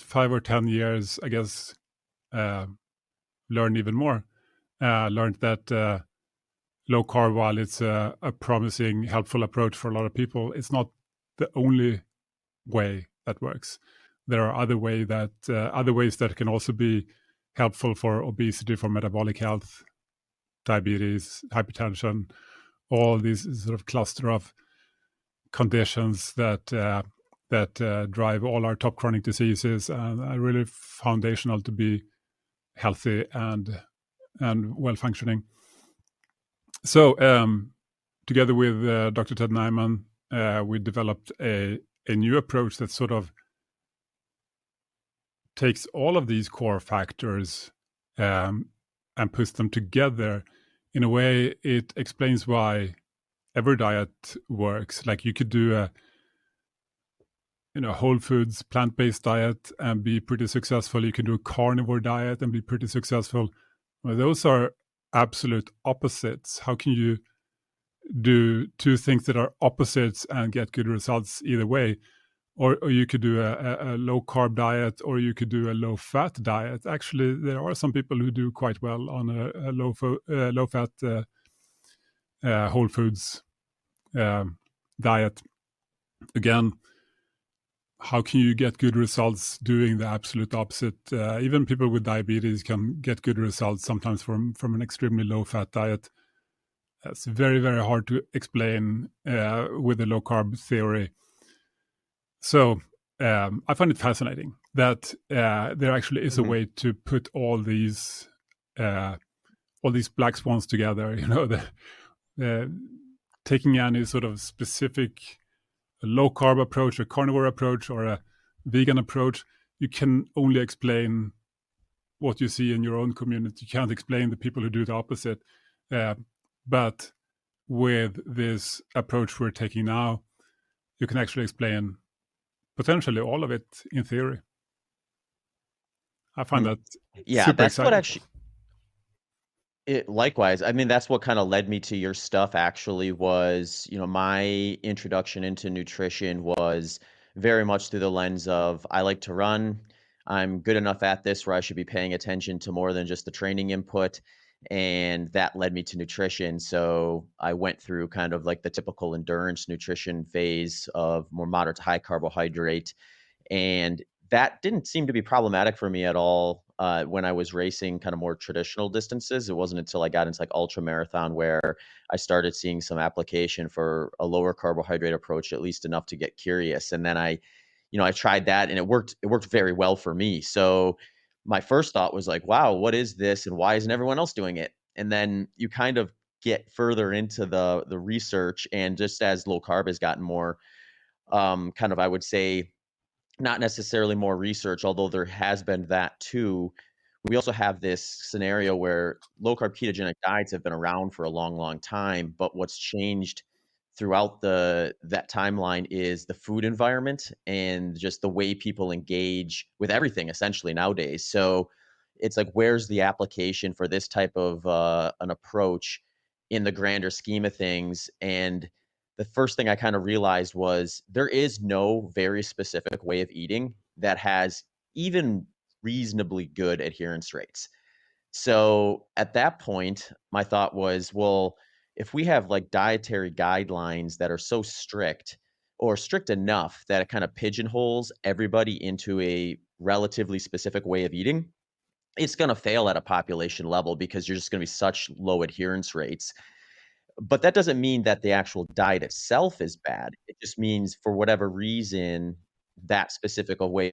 5 or 10 years, I guess, learned even more. Learned that low carb, while it's a promising, helpful approach for a lot of people, it's not the only way that works. There are other ways that can also be helpful for obesity, for metabolic health, diabetes, hypertension, all these sort of cluster of conditions that drive all our top chronic diseases and are really foundational to be healthy and well functioning. So together with Dr. Ted Nyman, we developed a new approach that sort of takes all of these core factors and puts them together in a way. It explains why every diet works. Like you could do a whole foods plant-based diet and be pretty successful. You can do a carnivore diet and be pretty successful. Well, those are absolute opposites. How can you do two things that are opposites and get good results either way? Or you could do a low carb diet, or you could do a low fat diet. Actually, there are some people who do quite well on a low fat whole foods diet. Again, how can you get good results doing the absolute opposite? Even people with diabetes can get good results sometimes from an extremely low fat diet. That's very, very hard to explain with the low carb theory. So I find it fascinating that there actually is a way to put all these black swans together. Taking any sort of specific low carb approach, a carnivore approach, or a vegan approach, you can only explain what you see in your own community. You can't explain the people who do the opposite. But with this approach we're taking now, you can actually explain potentially all of it in theory. I find that super that's exciting. what actually. Likewise, I mean, that's what kind of led me to your stuff. Actually, was my introduction into nutrition was very much through the lens of I like to run. I'm good enough at this where I should be paying attention to more than just the training input. And that led me to nutrition. So I went through kind of like the typical endurance nutrition phase of more moderate to high carbohydrate. And that didn't seem to be problematic for me at all when I was racing kind of more traditional distances. It wasn't until I got into like ultra marathon where I started seeing some application for a lower carbohydrate approach, at least enough to get curious. And then I tried that and it worked very well for me. So my first thought was like, wow, what is this and why isn't everyone else doing it? And then you kind of get further into the research, and just as low carb has gotten more kind of, I would say, not necessarily more research, although there has been that too. We also have this scenario where low carb ketogenic diets have been around for a long, long time, but what's changed throughout that timeline is the food environment and just the way people engage with everything essentially nowadays. So it's like, where's the application for this type of an approach in the grander scheme of things? And the first thing I kind of realized was there is no very specific way of eating that has even reasonably good adherence rates. So at that point, my thought was, well, if we have like dietary guidelines that are so strict or strict enough that it kind of pigeonholes everybody into a relatively specific way of eating, it's going to fail at a population level because you're just going to be such low adherence rates. But that doesn't mean that the actual diet itself is bad. It just means for whatever reason, that specific way